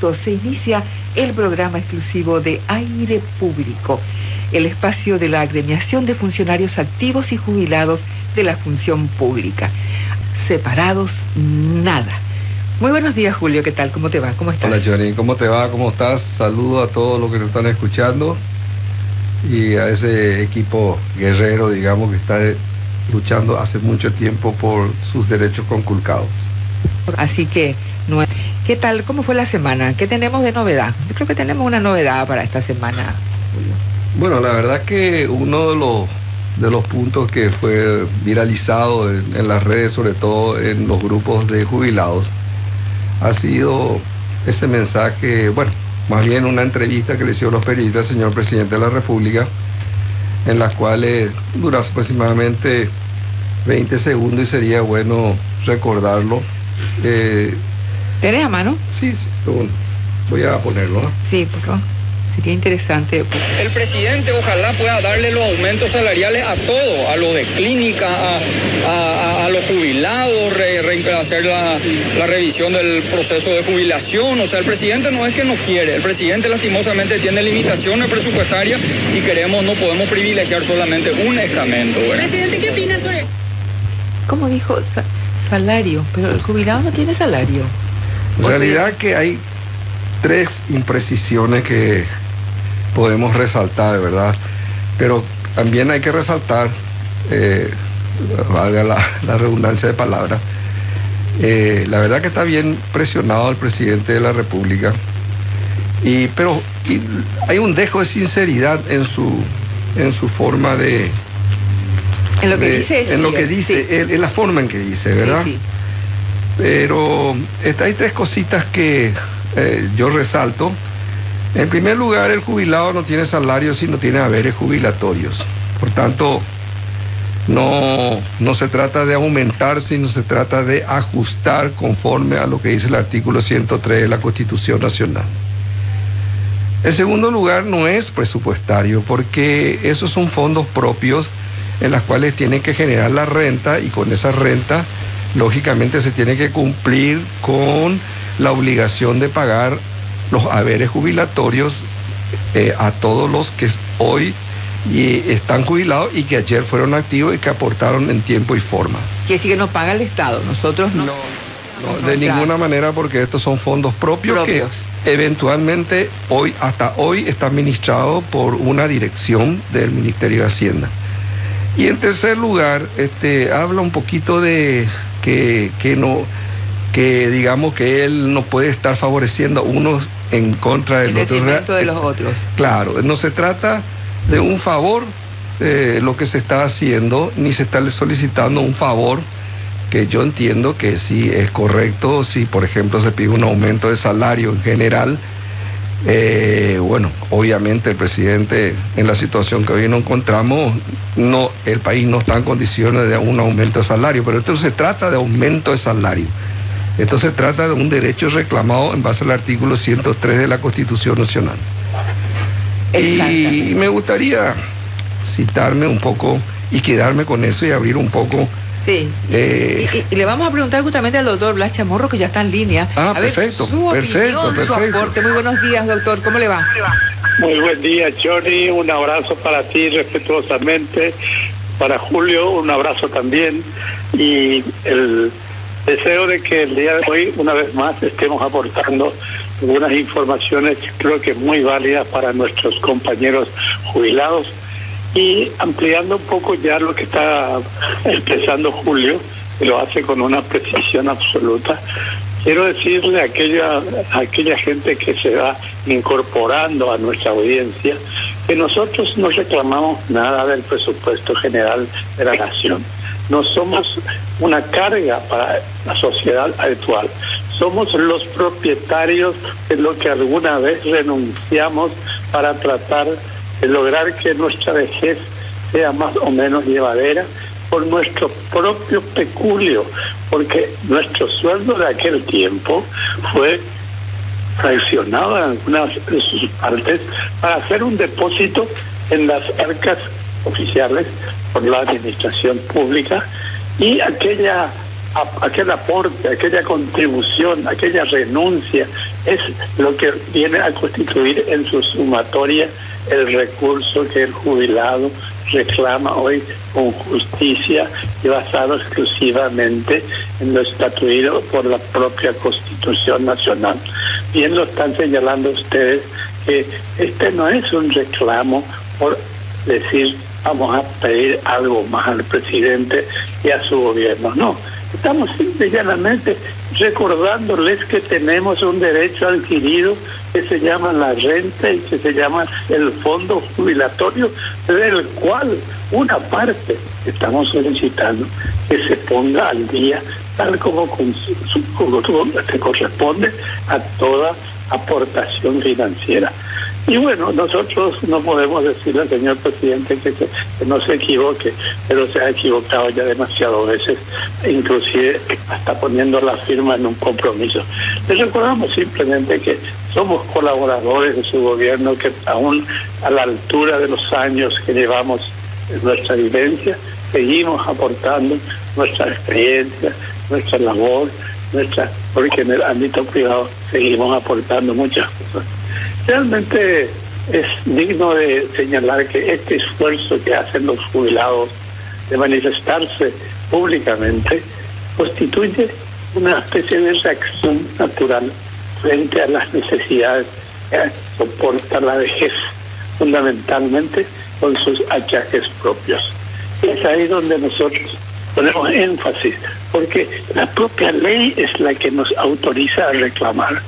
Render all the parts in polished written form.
minutos se inicia el programa exclusivo de Aire Público, el espacio de la agremiación de funcionarios activos y jubilados de la función pública. Separados, nada. Muy buenos días, Julio, ¿qué tal? ¿Cómo te va? ¿Cómo estás? Hola, Johnny, ¿cómo te va? ¿Cómo estás? Saludo a todos los que nos están escuchando y a ese equipo guerrero, digamos, que está luchando hace mucho tiempo por sus derechos conculcados. Así que, ¿qué tal? ¿Cómo fue la semana? ¿Qué tenemos de novedad? Yo creo que tenemos una novedad para esta semana, Julio. Bueno, la verdad que uno de los puntos que fue viralizado en las redes, sobre todo en los grupos de jubilados, ha sido ese mensaje, bueno, más bien una entrevista que le hicieron los periodistas al señor presidente de la República, en las cuales dura aproximadamente 20 segundos y sería bueno recordarlo. ¿Tenés a mano? Sí, voy a ponerlo, ¿no? Sí, por favor. Sería interesante. El presidente ojalá pueda darle los aumentos salariales a todos, a los de clínica, a los jubilados, hacer la revisión del proceso de jubilación. O sea, el presidente no es que no quiere, el presidente lastimosamente tiene limitaciones presupuestarias y no podemos privilegiar solamente un estamento. Presidente, ¿qué opina sobre...? ¿Cómo dijo? Salario, pero el jubilado no tiene salario. En realidad que hay 3 imprecisiones que podemos resaltar, ¿verdad? Pero también hay que resaltar, valga la redundancia de palabras, la verdad que está bien presionado el presidente de la República, pero hay un dejo de sinceridad en su forma de... En lo que dice. En lo que dice, sí. En la forma en que dice, ¿verdad? Sí, sí. Pero hay 3 cositas que yo resalto. En primer lugar, el jubilado no tiene salario si no tiene haberes jubilatorios. Por tanto, no se trata de aumentar, sino se trata de ajustar conforme a lo que dice el artículo 103 de la Constitución Nacional. En segundo lugar, no es presupuestario, porque esos son fondos propios en las cuales tienen que generar la renta, y con esa renta, lógicamente, se tiene que cumplir con la obligación de pagar los haberes jubilatorios a todos los que hoy están jubilados y que ayer fueron activos y que aportaron en tiempo y forma. Quiere decir que no paga el Estado, nosotros no. No, de ninguna manera, porque estos son fondos propios que eventualmente hasta hoy están administrados por una dirección del Ministerio de Hacienda. Y en tercer lugar, habla un poquito de que digamos que él no puede estar favoreciendo a unos en contra del otro. En detrimento de los otros. Claro, no se trata de un favor lo que se está haciendo, ni se está solicitando un favor, que yo entiendo que sí es correcto. Si por ejemplo se pide un aumento de salario en general, bueno, obviamente el presidente, en la situación que hoy nos encontramos, el país no está en condiciones de un aumento de salario, pero esto no se trata de aumento de salario, esto se trata de un derecho reclamado en base al artículo 103 de la Constitución Nacional. Y me gustaría citarme un poco y quedarme con eso y abrir un poco. Sí, y le vamos a preguntar justamente al doctor Blas Chamorro, que ya está en línea. Perfecto, su opinión, su aporte. Muy buenos días, doctor, ¿cómo le va? Muy buen día, Johnny, un abrazo para ti respetuosamente, para Julio, un abrazo también, y el deseo de que el día de hoy, una vez más, estemos aportando algunas informaciones, creo que muy válidas para nuestros compañeros jubilados, y ampliando un poco ya lo que está expresando Julio, que lo hace con una precisión absoluta. Quiero decirle a aquella gente que se va incorporando a nuestra audiencia, que nosotros no reclamamos nada del presupuesto general de la nación. No somos una carga para la sociedad actual. Somos los propietarios de lo que alguna vez renunciamos para tratar de lograr que nuestra vejez sea más o menos llevadera por nuestro propio peculio, porque nuestro sueldo de aquel tiempo fue fraccionado en algunas de sus partes para hacer un depósito en las arcas oficiales por la administración pública, y aquella aquel aporte, aquella contribución, aquella renuncia, es lo que viene a constituir en su sumatoria el recurso que el jubilado reclama hoy con justicia y basado exclusivamente en lo estatuido por la propia Constitución Nacional. Bien lo están señalando ustedes, que este no es un reclamo por decir vamos a pedir algo más al presidente y a su gobierno, no. Estamos simple y llanamente recordándoles que tenemos un derecho adquirido que se llama la renta y que se llama el fondo jubilatorio, del cual una parte estamos solicitando que se ponga al día tal como corresponde a toda aportación financiera. Y bueno, nosotros no podemos decirle al señor presidente que no se equivoque, pero se ha equivocado ya demasiadas veces, inclusive hasta poniendo la firma en un compromiso. Les recordamos simplemente que somos colaboradores de su gobierno, que aún a la altura de los años que llevamos en nuestra vivencia, seguimos aportando nuestra experiencia, nuestra labor, porque en el ámbito privado seguimos aportando muchas cosas. Realmente es digno de señalar que este esfuerzo que hacen los jubilados de manifestarse públicamente constituye una especie de reacción natural frente a las necesidades que soporta la vejez, fundamentalmente con sus achaques propios. Es ahí donde nosotros ponemos énfasis, porque la propia ley es la que nos autoriza a reclamar.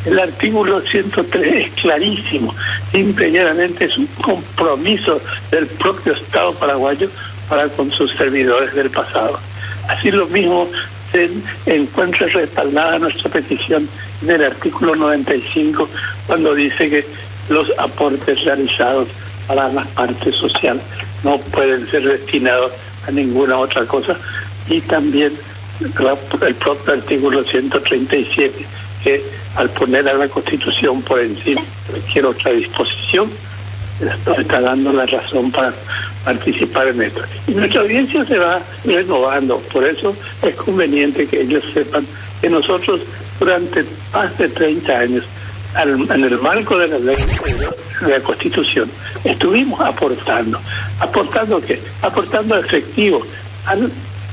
El artículo 103 es clarísimo, simple y llanamente es un compromiso del propio Estado paraguayo para con sus servidores del pasado. Así lo mismo se encuentra respaldada nuestra petición en el artículo 95, cuando dice que los aportes realizados para la parte social no pueden ser destinados a ninguna otra cosa, y también el propio artículo 137, que al poner a la Constitución por encima de cualquier otra disposición, nos está dando la razón para participar en esto. Y nuestra audiencia se va renovando, por eso es conveniente que ellos sepan que nosotros durante más de 30 años, en el marco de la ley de la Constitución, estuvimos aportando ¿qué? Aportando efectivo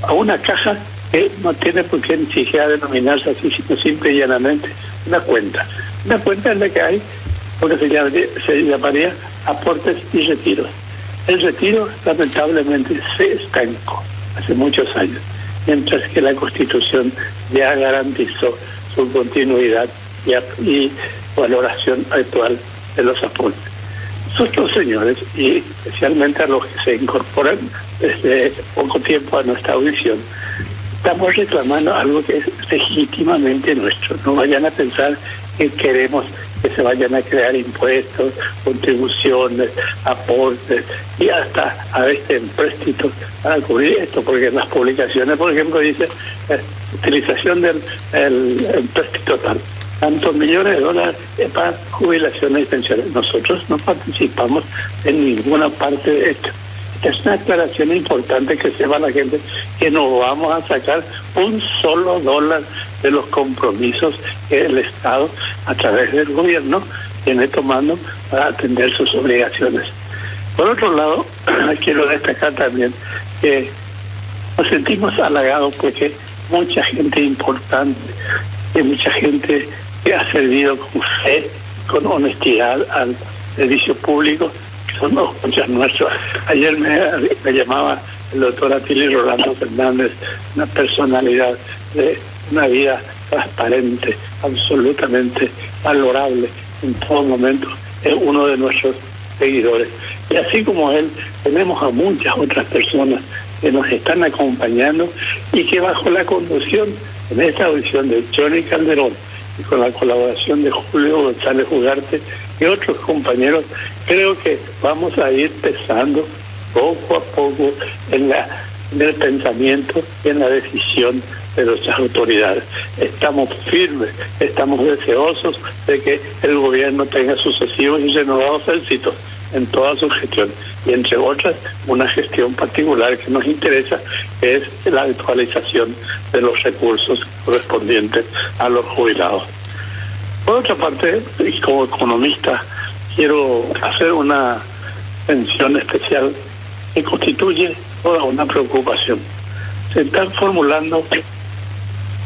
a una caja que no tiene por qué ni siquiera denominarse así, sino simple y llanamente una cuenta en la que hay lo que se llamaría aportes y retiros. El retiro lamentablemente se estancó hace muchos años, mientras que la Constitución ya garantizó su continuidad y valoración actual de los aportes. Nosotros, señores, y especialmente a los que se incorporan desde poco tiempo a nuestra audición, estamos reclamando algo que es legítimamente nuestro. No vayan a pensar que queremos que se vayan a crear impuestos, contribuciones, aportes y hasta a veces empréstitos para cubrir esto, porque en las publicaciones, por ejemplo, dice utilización del empréstito tal, tantos millones de dólares para jubilaciones y pensiones. Nosotros no participamos en ninguna parte de esto. Es una aclaración importante que sepa la gente que no vamos a sacar un solo dólar de los compromisos que el Estado, a través del gobierno, viene tomando para atender sus obligaciones. Por otro lado, quiero destacar también que nos sentimos halagados porque mucha gente importante, y mucha gente que ha servido con fe, con honestidad al servicio público, son los muchos nuestros. Ayer me llamaba el doctor Atilio Rolando Fernández, una personalidad de una vida transparente, absolutamente valorable en todo momento, es uno de nuestros seguidores. Y así como él, tenemos a muchas otras personas que nos están acompañando y que bajo la conducción en esta audición de Johnny Calderón y con la colaboración de Julio González Ugarte y otros compañeros, creo que vamos a ir pesando poco a poco en el pensamiento y en la decisión de nuestras autoridades. Estamos firmes, estamos deseosos de que el gobierno tenga sucesivos y renovados éxitos, en toda su gestión, y entre otras una gestión particular que nos interesa es la actualización de los recursos correspondientes a los jubilados. Por otra parte, y como economista, quiero hacer una mención especial que constituye toda una preocupación. Se están formulando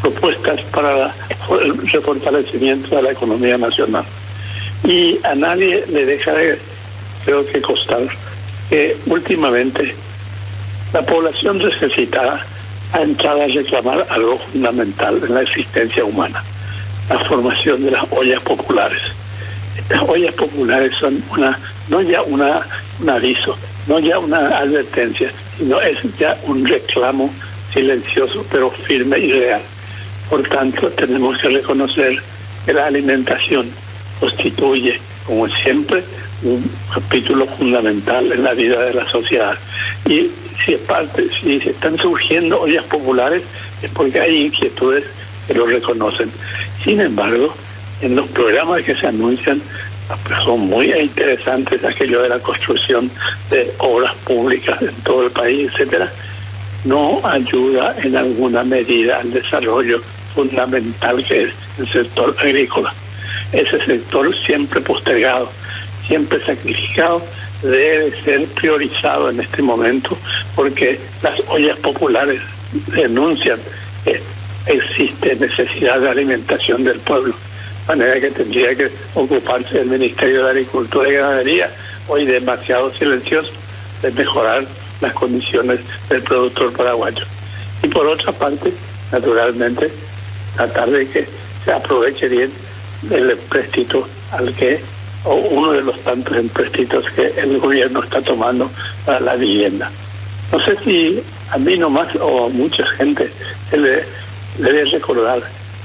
propuestas para el refortalecimiento de la economía nacional. Y a nadie le deja de, creo que, constar que últimamente la población necesitada ha entrado a reclamar algo fundamental en la existencia humana: la formación de las ollas populares. Estas ollas populares son no ya un aviso, no ya una advertencia, sino es ya un reclamo silencioso pero firme y real. Por tanto, tenemos que reconocer que la alimentación constituye, como siempre, un capítulo fundamental en la vida de la sociedad. Y si se están surgiendo ollas populares, es porque hay inquietudes que lo reconocen. Sin embargo, en los programas que se anuncian, son muy interesantes, aquello de la construcción de obras públicas en todo el país, etcétera, no ayuda en alguna medida al desarrollo fundamental que es el sector agrícola. Ese sector, siempre postergado, siempre sacrificado, debe ser priorizado en este momento, porque las ollas populares denuncian que existe necesidad de alimentación del pueblo, de manera que tendría que ocuparse el Ministerio de Agricultura y Ganadería, hoy demasiado silencioso, de mejorar las condiciones del productor paraguayo. Y por otra parte, naturalmente, tratar de que se aproveche bien el empréstito o uno de los tantos empréstitos que el gobierno está tomando para la vivienda. No sé si a mí nomás o a mucha gente se le debe recordar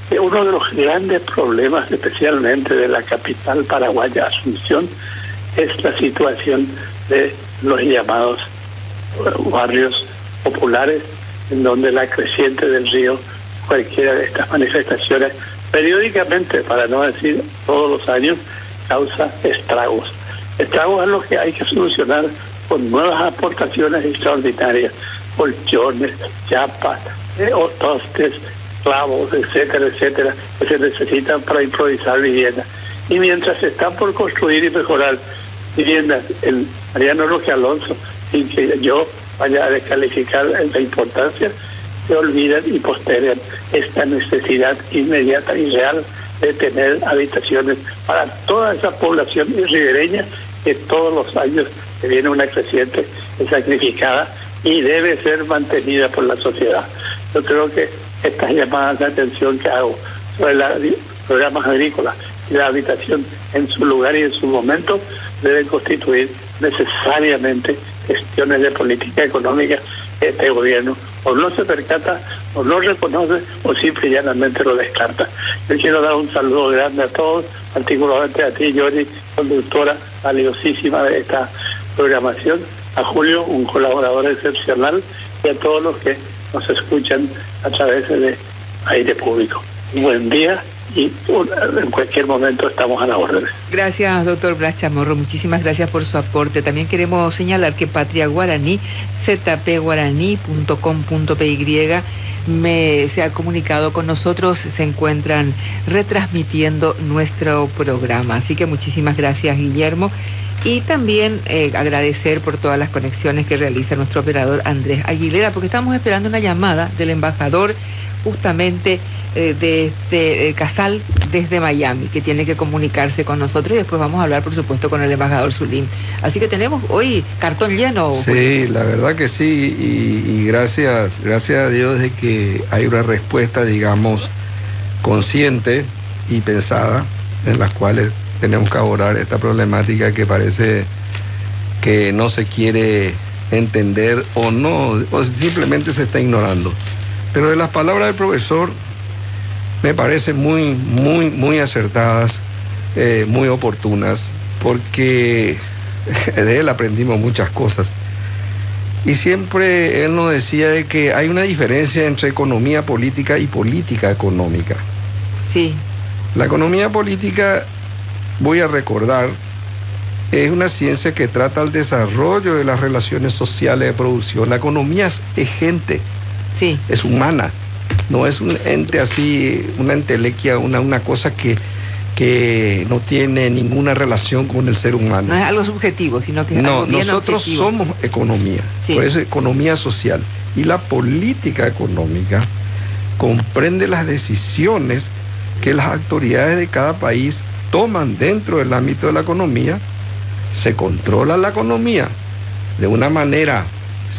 que uno de los grandes problemas, especialmente de la capital paraguaya, Asunción, es la situación de los llamados barrios populares, en donde la creciente del río, cualquiera de estas manifestaciones, periódicamente, para no decir todos los años, causa estragos. Estragos es lo que hay que solucionar con nuevas aportaciones extraordinarias: colchones, chapas, tostes, clavos, etcétera, etcétera, que se necesitan para improvisar viviendas. Y mientras se están por construir y mejorar viviendas, el Mariano Roque Alonso, sin que yo vaya a descalificar la importancia, se olvidan y postergan esta necesidad inmediata y real de tener habitaciones para toda esa población ribereña que todos los años viene una creciente sacrificada y debe ser mantenida por la sociedad. Yo creo que estas llamadas de atención que hago sobre los programas agrícolas y la habitación en su lugar y en su momento deben constituir necesariamente gestiones de política económica que este gobierno o no se percata, o no reconoce, o simple y llanamente lo descarta. Yo quiero dar un saludo grande a todos, particularmente a ti, Johnny, conductora valiosísima de esta programación, a Julio, un colaborador excepcional, y a todos los que nos escuchan a través de Aire Público. Un buen día y en cualquier momento estamos a la orden. Gracias, doctor Blas Chamorro, muchísimas gracias por su aporte. También queremos señalar que Patria Guaraní, zpguaraní.com.py, se ha comunicado con nosotros, se encuentran retransmitiendo nuestro programa. Así que muchísimas gracias, Guillermo. Y también agradecer por todas las conexiones que realiza nuestro operador Andrés Aguilera, porque estamos esperando una llamada del embajador justamente de Casal desde Miami, que tiene que comunicarse con nosotros, y después vamos a hablar, por supuesto, con el embajador Zulín. Así que tenemos hoy cartón lleno. Sí, la verdad que sí, y gracias a Dios de que hay una respuesta, digamos, consciente y pensada, en las cuales tenemos que abordar esta problemática que parece que no se quiere entender o simplemente se está ignorando. Pero de las palabras del profesor me parecen muy acertadas, muy oportunas, porque de él aprendimos muchas cosas. Y siempre él nos decía de que hay una diferencia entre economía política y política económica. Sí. La economía política, voy a recordar es una ciencia que trata el desarrollo de las relaciones sociales de producción. La economía es gente, Sí. es humana, no es un ente así, una entelequia, una cosa que no tiene ninguna relación con el ser humano. No es algo subjetivo, sino que es No, algo bien nosotros objetivo. somos economía, Sí. por eso economía social. Y la política económica comprende las decisiones que las autoridades de cada país toman dentro del ámbito de la economía. Se controla la economía de una manera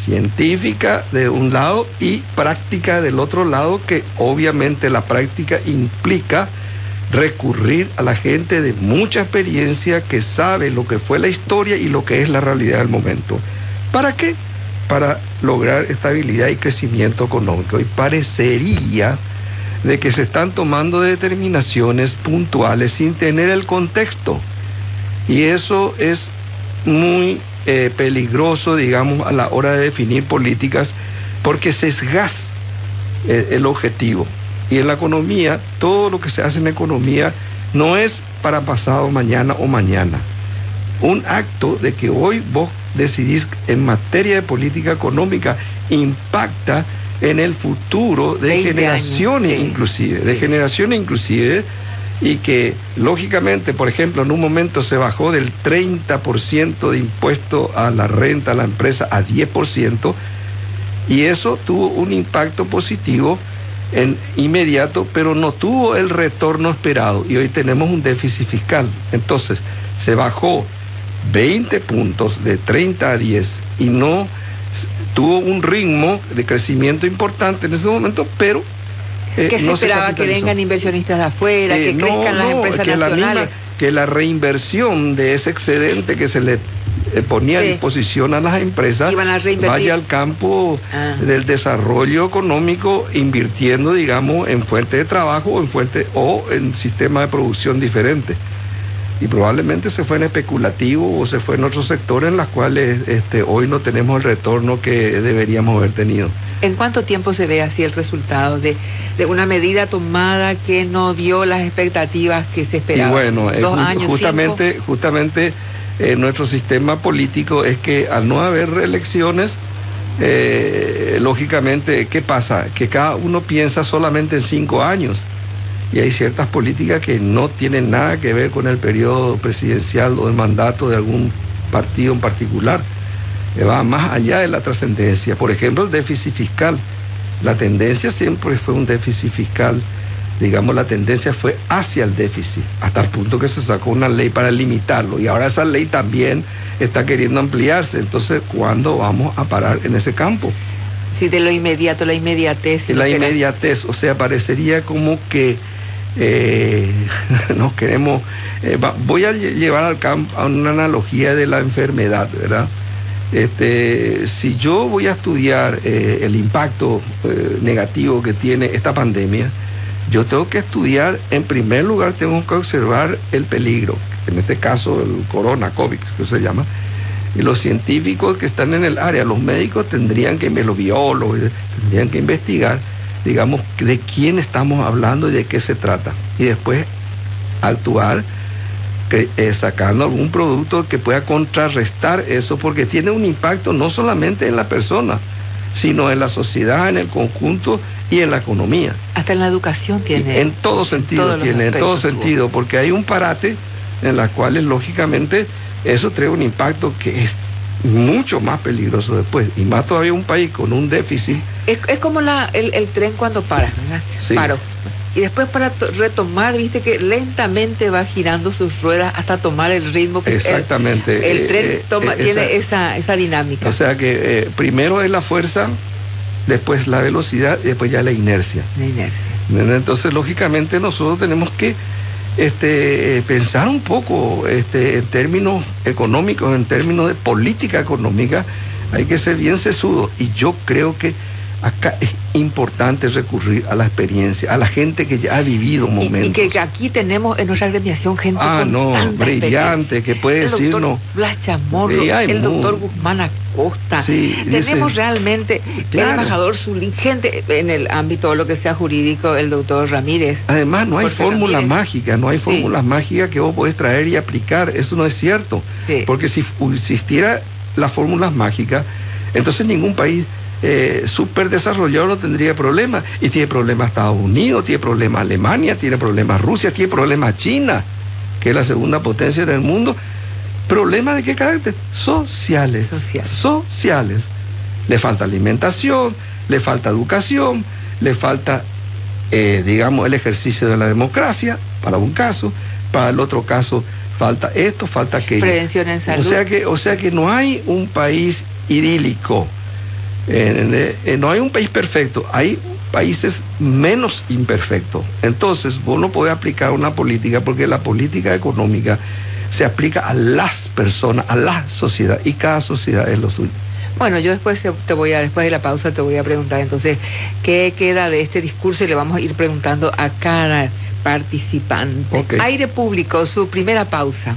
científica de un lado y práctica del otro lado, que obviamente la práctica implica recurrir a la gente de mucha experiencia que sabe lo que fue la historia y lo que es la realidad del momento. ¿Para qué? Para lograr estabilidad y crecimiento económico. Y parecería de que se están tomando determinaciones puntuales sin tener el contexto. Y eso es muy peligroso, digamos, a la hora de definir políticas, porque sesgas el objetivo. Y en la economía, todo lo que se hace en economía no es para pasado mañana o mañana. Un acto de que hoy vos decidís en materia de política económica impacta en el futuro de 20 generaciones años, sí. inclusive, de Sí. generaciones inclusive, y que lógicamente, por ejemplo, en un momento se bajó del 30% de impuesto a la renta a la empresa a 10%, y eso tuvo un impacto positivo en inmediato, pero no tuvo el retorno esperado, y hoy tenemos un déficit fiscal. Entonces, se bajó 20 puntos de 30 a 10 y no tuvo un ritmo de crecimiento importante en ese momento, pero que se no esperaba que capitalizó. vengan inversionistas de afuera, que crezcan las empresas que nacionales. que la reinversión de ese excedente que se le ponía a Sí. disposición a las empresas Iban a reinvertir. vaya al campo Ah. del desarrollo económico, invirtiendo, digamos, en fuentes de trabajo o en sistemas de producción diferentes. Y probablemente se fue en especulativo o se fue en otros sectores en los cuales hoy no tenemos el retorno que deberíamos haber tenido. ¿En cuánto tiempo se ve así el resultado de una medida tomada que no dio las expectativas que se Y esperaban? bueno, 2 años, justamente nuestro sistema político es que al no haber reelecciones, lógicamente, ¿qué pasa? Que cada uno piensa solamente en 5 años. Y hay ciertas políticas que no tienen nada que ver con el periodo presidencial o el mandato de algún partido en particular. Va más allá de la trascendencia. Por ejemplo, el déficit fiscal. La tendencia siempre fue un déficit fiscal. Digamos, la tendencia fue hacia el déficit, hasta el punto que se sacó una ley para limitarlo. Y ahora esa ley también está queriendo ampliarse. Entonces, ¿cuándo vamos a parar en ese campo? Sí, de lo inmediato, la inmediatez. La inmediatez, o sea, parecería como que nos queremos... voy a llevar al campo a una analogía de la enfermedad, ¿verdad? Si yo voy a estudiar el impacto negativo que tiene esta pandemia, yo tengo que estudiar, en primer lugar, tengo que observar el peligro, en este caso el corona, COVID, que se llama. Y los científicos que están en el área, los médicos tendrían que, los biólogos, tendrían que investigar, digamos, de quién estamos hablando y de qué se trata. Y después actuar sacando algún producto que pueda contrarrestar eso, porque tiene un impacto no solamente en la persona, sino en la sociedad, en el conjunto y en la economía. Hasta en la educación tiene. En todo sentido tiene, en todo sentido, porque hay un parate en las cuales lógicamente eso trae un impacto que es mucho más peligroso después, y más todavía un país con un déficit. Es como el tren cuando para, ¿verdad? Sí. Paró. Y después para retomar, viste que lentamente va girando sus ruedas hasta tomar el ritmo que Exactamente. el tren tiene esa dinámica. O sea que primero es la fuerza, después la velocidad y después ya la inercia. La inercia. Entonces, lógicamente, nosotros tenemos que pensar un poco en términos económicos, en términos de política económica. Hay que ser bien sesudo, y yo creo que Acá es importante recurrir a la experiencia, a la gente que ya ha vivido momentos. Y que aquí tenemos en nuestra agremiación gente con no, tanta brillante, que puede decirnos. El doctor Blas Chamorro, el doctor Guzmán Acosta. Sí, tenemos realmente claro. El embajador Zulín, gente en el ámbito de lo que sea jurídico, el doctor Ramírez. Además, no hay Jorge fórmulas Ramírez. mágicas, no hay fórmulas mágicas que vos podés traer y aplicar. Eso no es cierto. Sí. Porque si existiera las fórmulas mágicas, entonces ningún país súper desarrollado no tendría problemas. Y tiene problemas Estados Unidos, tiene problemas Alemania, tiene problemas Rusia, tiene problemas China, que es la segunda potencia del mundo. ¿Problemas de qué carácter? Sociales. Le falta alimentación, le falta educación, le falta, digamos, el ejercicio de la democracia, para un caso, para el otro caso falta esto, falta aquello. Prevención en salud. O sea que no hay un país idílico. No hay un país perfecto, hay países menos imperfectos. Entonces vos no podés aplicar una política, porque la política económica se aplica a las personas, a la sociedad, y cada sociedad es lo suyo. Bueno, yo después después de la pausa te voy a preguntar entonces qué queda de este discurso, y le vamos a ir preguntando a cada participante. Okay. Aire Público, su primera pausa.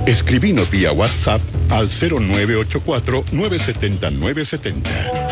Escribinos vía WhatsApp al 0984-970-970.